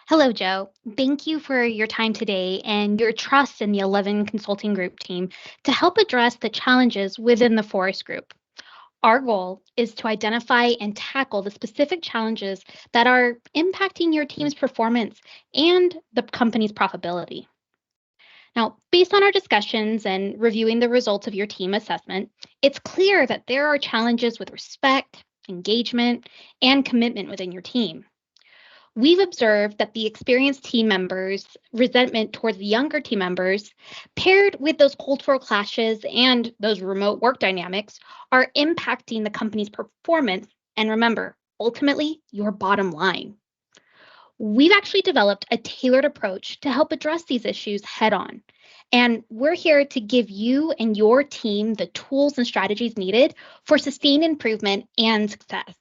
Hello, Joe. Thank you for your time today and your trust in the 11 Consulting Group team to help address the challenges within the Forest Group. Our goal is to identify and tackle the specific challenges that are impacting your team's performance and the company's profitability. Now, based on our discussions and reviewing the results of your team assessment, it's clear that there are challenges with respect, engagement, and commitment within your team. We've observed that the experienced team members' resentment towards the younger team members, paired with those cultural clashes and those remote work dynamics, are impacting the company's performance. And remember, ultimately, your bottom line. We've actually developed a tailored approach to help address these issues head on. And we're here to give you and your team the tools and strategies needed for sustained improvement and success.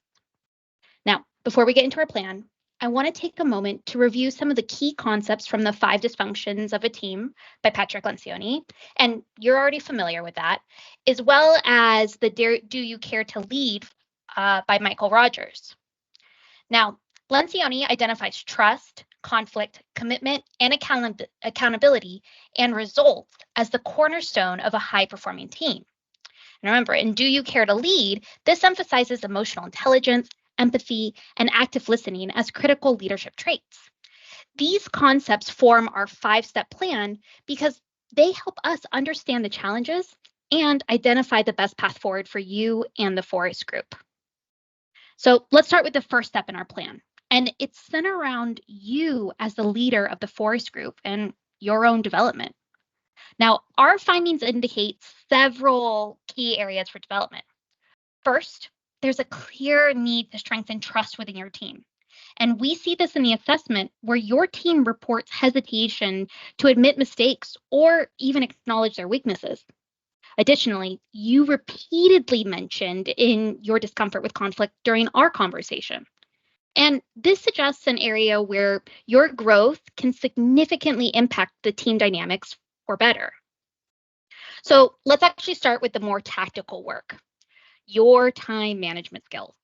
Now, before we get into our plan, I want to take a moment to review some of the key concepts from the 5 Dysfunctions of a Team by Patrick Lencioni, and you're already familiar with that, as well as the Do You Care to Lead by Michael Rogers. Now, Lencioni identifies trust, conflict, commitment, and accountability and results as the cornerstone of a high-performing team. And remember, in Do You Care to Lead, this emphasizes emotional intelligence, empathy, and active listening as critical leadership traits. These concepts form our 5-step plan because they help us understand the challenges and identify the best path forward for you and the Forest Group. So let's start with the first step in our plan. And it's centered around you as the leader of the Forest Group and your own development. Now, our findings indicate several key areas for development. First, there's a clear need to strengthen trust within your team. And we see this in the assessment where your team reports hesitation to admit mistakes or even acknowledge their weaknesses. Additionally, you repeatedly mentioned in your discomfort with conflict during our conversation. And this suggests an area where your growth can significantly impact the team dynamics for better. So let's actually start with the more tactical work, your time management skills.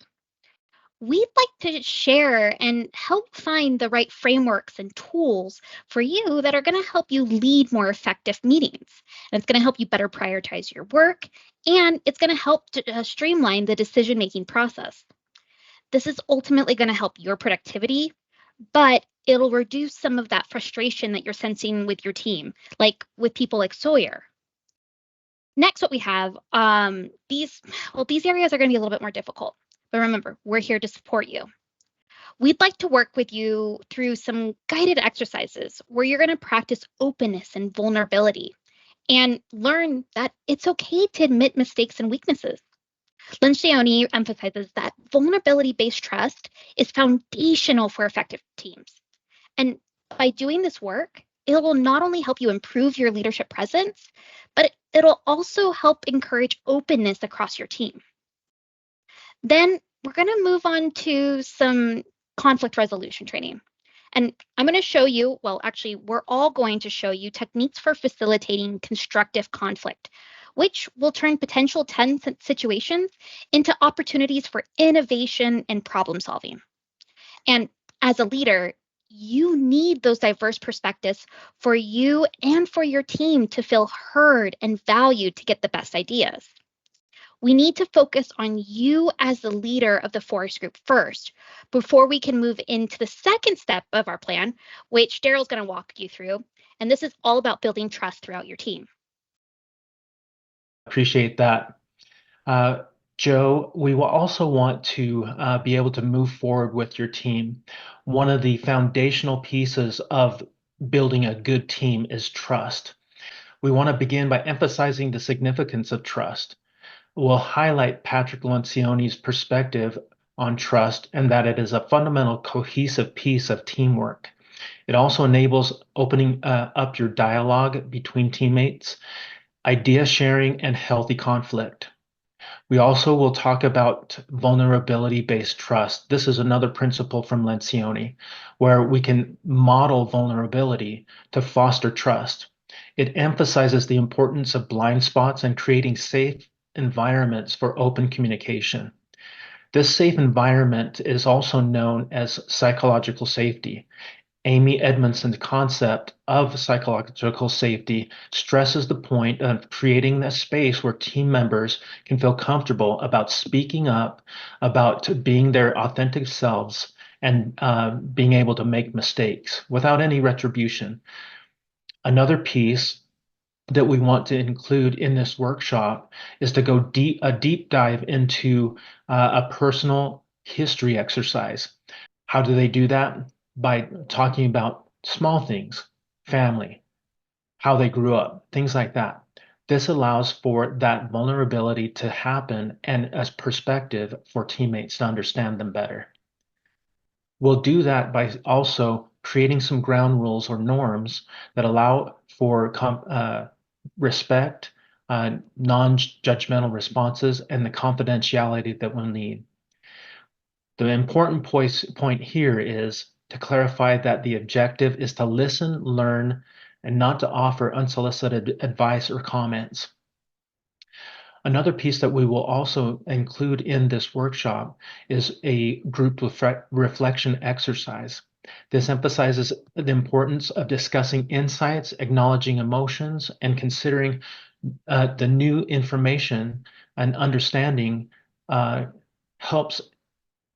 We'd like to share and help find the right frameworks and tools for you that are going to help you lead more effective meetings. And it's going to help you better prioritize your work, and it's going to help to streamline the decision-making process. This is ultimately going to help your productivity, but it'll reduce some of that frustration that you're sensing with your team, like with people like Sawyer. Next, what we have, these areas are going to be a little bit more difficult. But remember, we're here to support you. We'd like to work with you through some guided exercises where you're going to practice openness and vulnerability and learn that it's okay to admit mistakes and weaknesses. Lencioni emphasizes that vulnerability-based trust is foundational for effective teams. And by doing this work, it will not only help you improve your leadership presence, but it'll also help encourage openness across your team. Then we're going to move on to some conflict resolution training. And I'm going to show you, well, actually, we're all going to show you techniques for facilitating constructive conflict, which will turn potential tense situations into opportunities for innovation and problem solving. And as a leader, you need those diverse perspectives for you and for your team to feel heard and valued to get the best ideas. We need to focus on you as the leader of the Forest Group first, before we can move into the second step of our plan, which Darrell's going to walk you through. And this is all about building trust throughout your team. Appreciate that. Joe, we will also want to be able to move forward with your team. One of the foundational pieces of building a good team is trust. We want to begin by emphasizing the significance of trust. We'll highlight Patrick Lencioni's perspective on trust and that it is a fundamental cohesive piece of teamwork. It also enables opening up your dialogue between teammates, idea sharing, and healthy conflict. We also will talk about vulnerability-based trust. This is another principle from Lencioni, where we can model vulnerability to foster trust. It emphasizes the importance of blind spots and creating safe environments for open communication. This safe environment is also known as psychological safety. Amy Edmondson's concept of psychological safety stresses the point of creating a space where team members can feel comfortable about speaking up, about being their authentic selves, and being able to make mistakes without any retribution. Another piece that we want to include in this workshop is to go a deep dive into a personal history exercise. How do they do that? By talking about small things, family, how they grew up, things like that. This allows for that vulnerability to happen and as perspective for teammates to understand them better. We'll do that by also creating some ground rules or norms that allow for respect, non-judgmental responses, and the confidentiality that we'll need. The important point here is to clarify that the objective is to listen, learn, and not to offer unsolicited advice or comments. Another piece that we will also include in this workshop is a group reflection exercise. This emphasizes the importance of discussing insights, acknowledging emotions, and considering the new information and understanding helps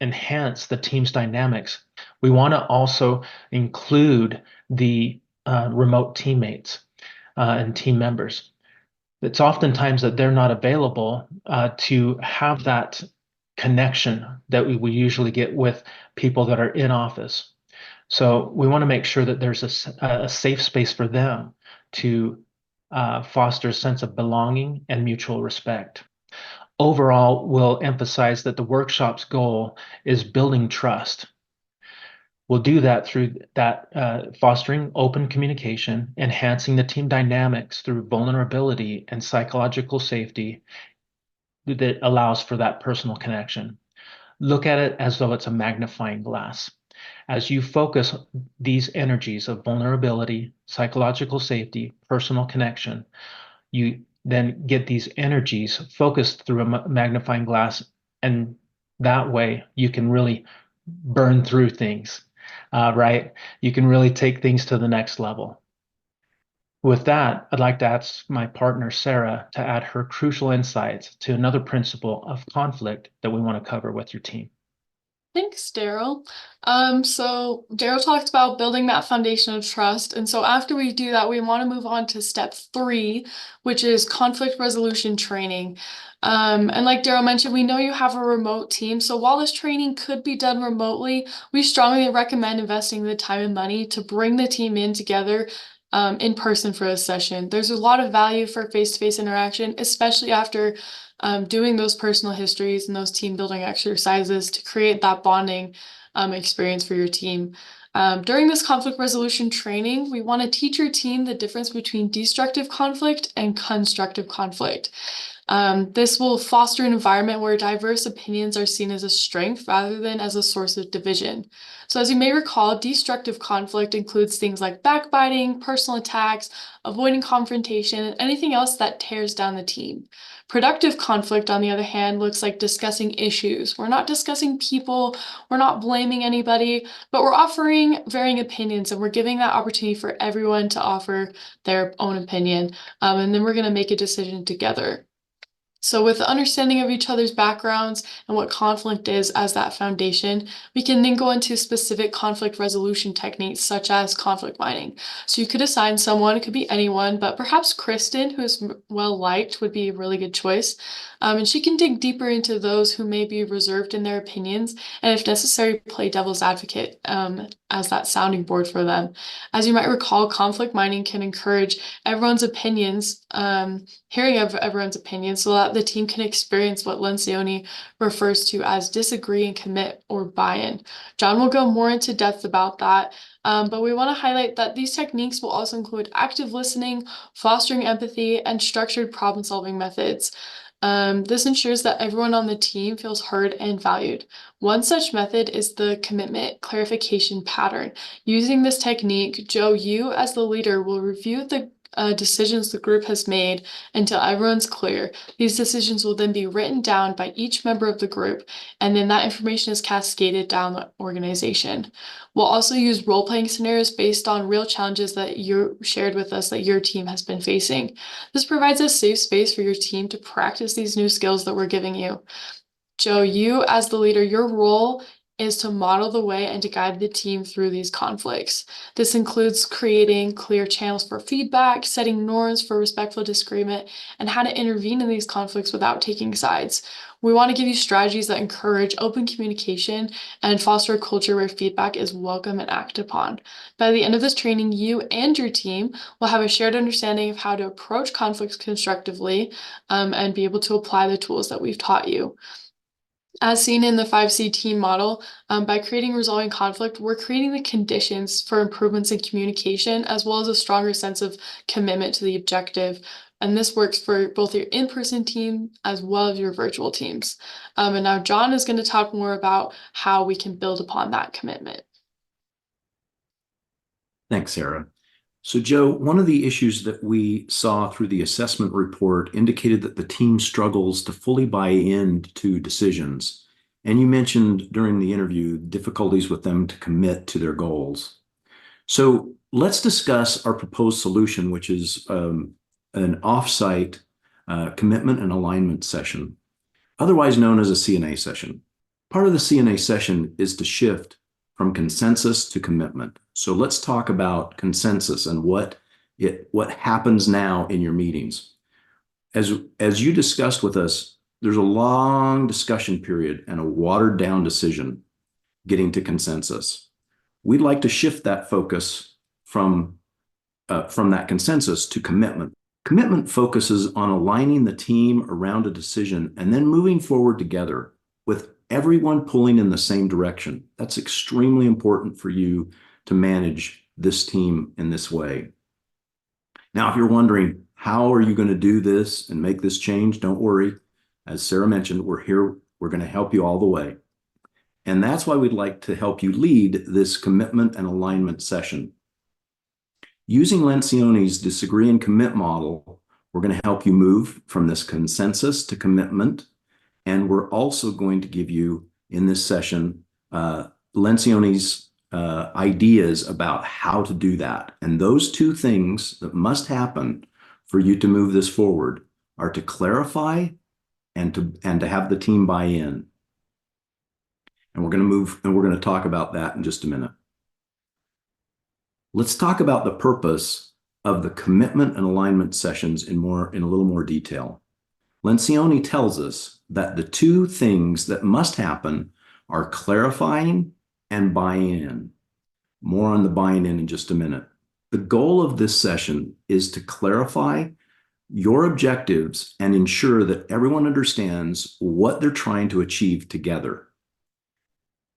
enhance the team's dynamics. We want to also include the remote teammates and team members. It's oftentimes that they're not available to have that connection that we usually get with people that are in office. So we want to make sure that there's a safe space for them to foster a sense of belonging and mutual respect. Overall, we'll emphasize that the workshop's goal is building trust. We'll do that through that fostering open communication, enhancing the team dynamics through vulnerability and psychological safety that allows for that personal connection. Look at it as though it's a magnifying glass. As you focus these energies of vulnerability, psychological safety, personal connection, you then get these energies focused through a magnifying glass, and that way you can really burn through things, right? You can really take things to the next level. With that, I'd like to ask my partner, Sarah, to add her crucial insights to another principle of conflict that we want to cover with your team. Thanks, Darrell. So Darrell talked about building that foundation of trust. And so after we do that, we want to move on to step 3, which is conflict resolution training. And like Darrell mentioned, we know you have a remote team. So while this training could be done remotely, we strongly recommend investing the time and money to bring the team in together in person for a session. There's a lot of value for face-to-face interaction, especially after doing those personal histories and those team building exercises to create that bonding experience for your team. During this conflict resolution training, we want to teach your team the difference between destructive conflict and constructive conflict. This will foster an environment where diverse opinions are seen as a strength rather than as a source of division. So as you may recall, destructive conflict includes things like backbiting, personal attacks, avoiding confrontation, and anything else that tears down the team. Productive conflict, on the other hand, looks like discussing issues. We're not discussing people, we're not blaming anybody, but we're offering varying opinions, and we're giving that opportunity for everyone to offer their own opinion. And then we're going to make a decision together. So with the understanding of each other's backgrounds and what conflict is as that foundation, we can then go into specific conflict resolution techniques such as conflict mining. So you could assign someone, it could be anyone, but perhaps Kristen, who is well liked, would be a really good choice. And she can dig deeper into those who may be reserved in their opinions, and if necessary, play devil's advocate as that sounding board for them. As you might recall, conflict mining can encourage everyone's opinions, hearing of everyone's opinions so that the team can experience what Lencioni refers to as disagree and commit or buy-in. John will go more into depth about that, but we want to highlight that these techniques will also include active listening, fostering empathy, and structured problem-solving methods. This ensures that everyone on the team feels heard and valued. One such method is the commitment clarification pattern. Using this technique, Joe, you as the leader will review the decisions the group has made until everyone's clear. These decisions will then be written down by each member of the group, and then that information is cascaded down the organization. We'll also use role-playing scenarios based on real challenges that you shared with us that your team has been facing. This provides a safe space for your team to practice these new skills that we're giving you. Joe, you as the leader, your role is to model the way and to guide the team through these conflicts. This includes creating clear channels for feedback, setting norms for respectful disagreement, and how to intervene in these conflicts without taking sides. We want to give you strategies that encourage open communication and foster a culture where feedback is welcome and acted upon. By the end of this training, you and your team will have a shared understanding of how to approach conflicts constructively, and be able to apply the tools that we've taught you. As seen in the 5C team model, by creating resolving conflict, we're creating the conditions for improvements in communication, as well as a stronger sense of commitment to the objective. And this works for both your in-person team as well as your virtual teams. And now John is going to talk more about how we can build upon that commitment. Thanks, Sarah. So, Joe, one of the issues that we saw through the assessment report indicated that the team struggles to fully buy into decisions. And you mentioned during the interview difficulties with them to commit to their goals. So let's discuss our proposed solution, which is an offsite commitment and alignment session, otherwise known as a CNA session. Part of the CNA session is to shift from consensus to commitment. So let's talk about consensus and what happens now in your meetings. As you discussed with us, there's a long discussion period and a watered down decision getting to consensus. We'd like to shift that focus from that consensus to commitment. Commitment focuses on aligning the team around a decision and then moving forward together with everyone pulling in the same direction. That's extremely important for you to manage this team in this way. Now, if you're wondering, how are you going to do this and make this change? Don't worry. As Sarah mentioned, we're here. We're going to help you all the way. And that's why we'd like to help you lead this commitment and alignment session. Using Lencioni's disagree and commit model, we're going to help you move from this consensus to commitment. And we're also going to give you in this session Lencioni's ideas about how to do that. And those two things that must happen for you to move this forward are to clarify and to have the team buy in. And we're going to talk about that in just a minute. Let's talk about the purpose of the commitment and alignment sessions in a little more detail. Lencioni tells us that the two things that must happen are clarifying and buying in. More on the buying in just a minute. The goal of this session is to clarify your objectives and ensure that everyone understands what they're trying to achieve together.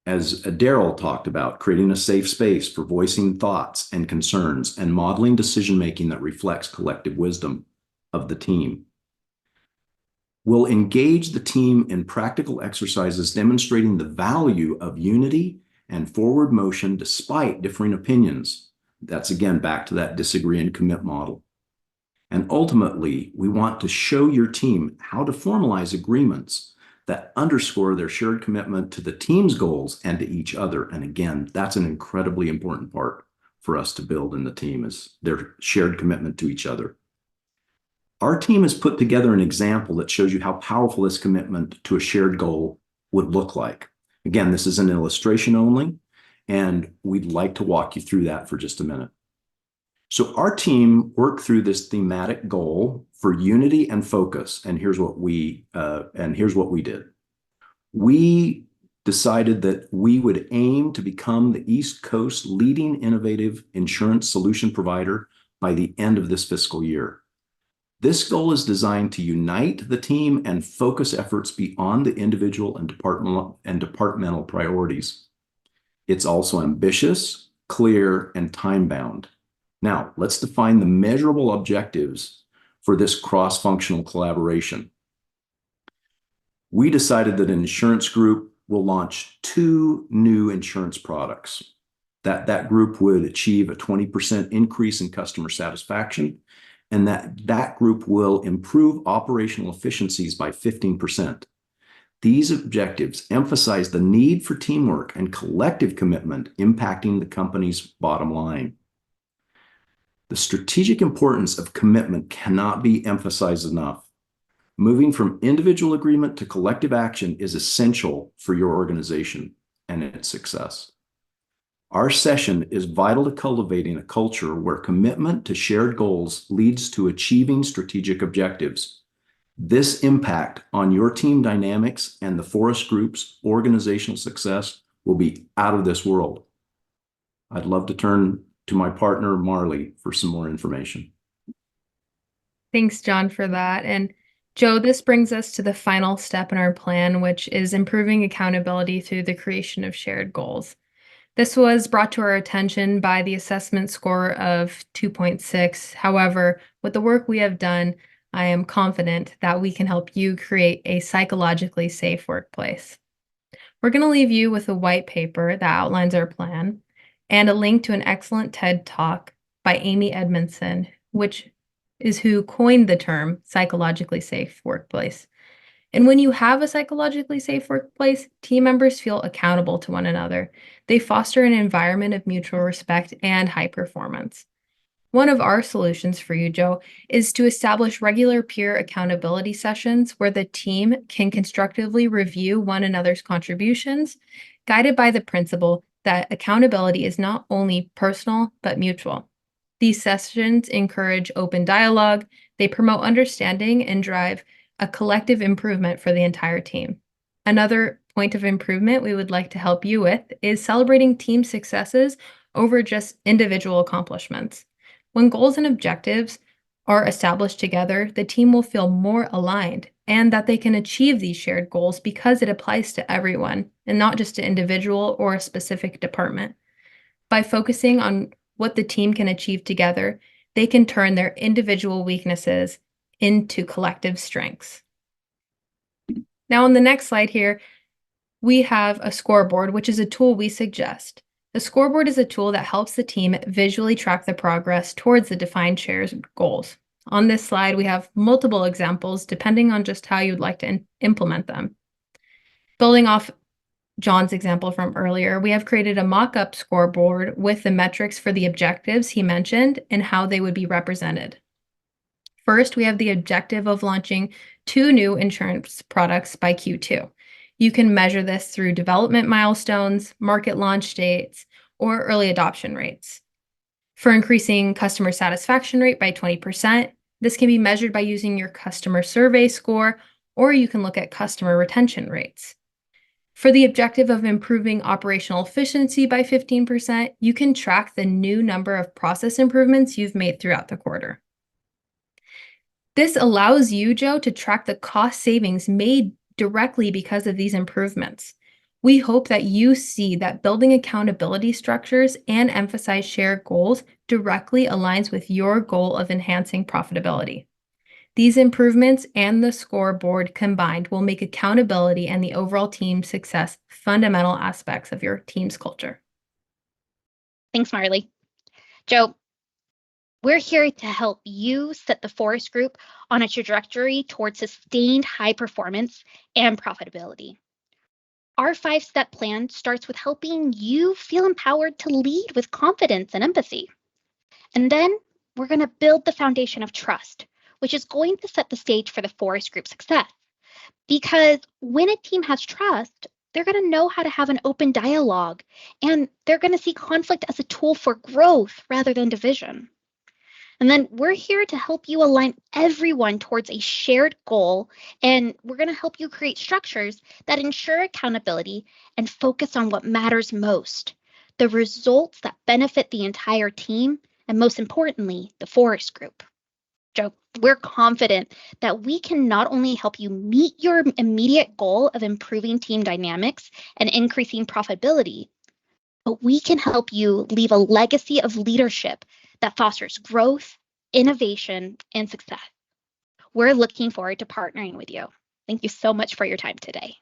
As Darrell talked about, creating a safe space for voicing thoughts and concerns and modeling decision-making that reflects collective wisdom of the team. We'll engage the team in practical exercises demonstrating the value of unity and forward motion despite differing opinions. That's again back to that disagree and commit model. And ultimately, we want to show your team how to formalize agreements that underscore their shared commitment to the team's goals and to each other. And again, that's an incredibly important part for us to build in the team, is their shared commitment to each other. Our team has put together an example that shows you how powerful this commitment to a shared goal would look like. Again, this is an illustration only, and we'd like to walk you through that for just a minute. So our team worked through this thematic goal for unity and focus, and here's what we did. We decided that we would aim to become the East Coast leading innovative insurance solution provider by the end of this fiscal year. This goal is designed to unite the team and focus efforts beyond the individual and departmental priorities. It's also ambitious, clear, and time-bound. Now, let's define the measurable objectives for this cross-functional collaboration. We decided that an insurance group will launch 2 new insurance products. that group would achieve a 20% increase in customer satisfaction, and that group will improve operational efficiencies by 15%. These objectives emphasize the need for teamwork and collective commitment impacting the company's bottom line. The strategic importance of commitment cannot be emphasized enough. Moving from individual agreement to collective action is essential for your organization and its success. Our session is vital to cultivating a culture where commitment to shared goals leads to achieving strategic objectives. This impact on your team dynamics and the Forest Group's organizational success will be out of this world. I'd love to turn to my partner, Marlee, for some more information. Thanks, John, for that. And Joe, this brings us to the final step in our plan, which is improving accountability through the creation of shared goals. This was brought to our attention by the assessment score of 2.6. However, with the work we have done, I am confident that we can help you create a psychologically safe workplace. We're going to leave you with a white paper that outlines our plan and a link to an excellent TED Talk by Amy Edmondson, which is who coined the term psychologically safe workplace. And when you have a psychologically safe workplace, team members feel accountable to one another. They foster an environment of mutual respect and high performance. One of our solutions for you, Joe, is to establish regular peer accountability sessions where the team can constructively review one another's contributions, guided by the principle that accountability is not only personal, but mutual. These sessions encourage open dialogue, they promote understanding, and drive a collective improvement for the entire team. Another point of improvement we would like to help you with is celebrating team successes over just individual accomplishments. When goals and objectives are established together, the team will feel more aligned and that they can achieve these shared goals because it applies to everyone and not just to individual or a specific department. By focusing on what the team can achieve together, they can turn their individual weaknesses into collective strengths. Now on the next slide here, we have a scoreboard, which is a tool we suggest. The scoreboard is a tool that helps the team visually track the progress towards the defined shared goals. On this slide, we have multiple examples depending on just how you'd like to implement them. Building off John's example from earlier, we have created a mock-up scoreboard with the metrics for the objectives he mentioned and how they would be represented. First, we have the objective of launching 2 new insurance products by Q2. You can measure this through development milestones, market launch dates, or early adoption rates. For increasing customer satisfaction rate by 20%, this can be measured by using your customer survey score, or you can look at customer retention rates. For the objective of improving operational efficiency by 15%, you can track the new number of process improvements you've made throughout the quarter. This allows you, Joe, to track the cost savings made directly because of these improvements. We hope that you see that building accountability structures and emphasize shared goals directly aligns with your goal of enhancing profitability. These improvements and the scoreboard combined will make accountability and the overall team success fundamental aspects of your team's culture. Thanks, Marlee. Joe, we're here to help you set the Forest Group on a trajectory towards sustained high performance and profitability. Our 5-step plan starts with helping you feel empowered to lead with confidence and empathy. And then we're going to build the foundation of trust, which is going to set the stage for the Forest Group's success. Because when a team has trust, they're going to know how to have an open dialogue, and they're going to see conflict as a tool for growth rather than division. And then we're here to help you align everyone towards a shared goal, and we're going to help you create structures that ensure accountability and focus on what matters most, the results that benefit the entire team, and most importantly, the Forest Group. Joe, we're confident that we can not only help you meet your immediate goal of improving team dynamics and increasing profitability, but we can help you leave a legacy of leadership that fosters growth, innovation, and success. We're looking forward to partnering with you. Thank you so much for your time today.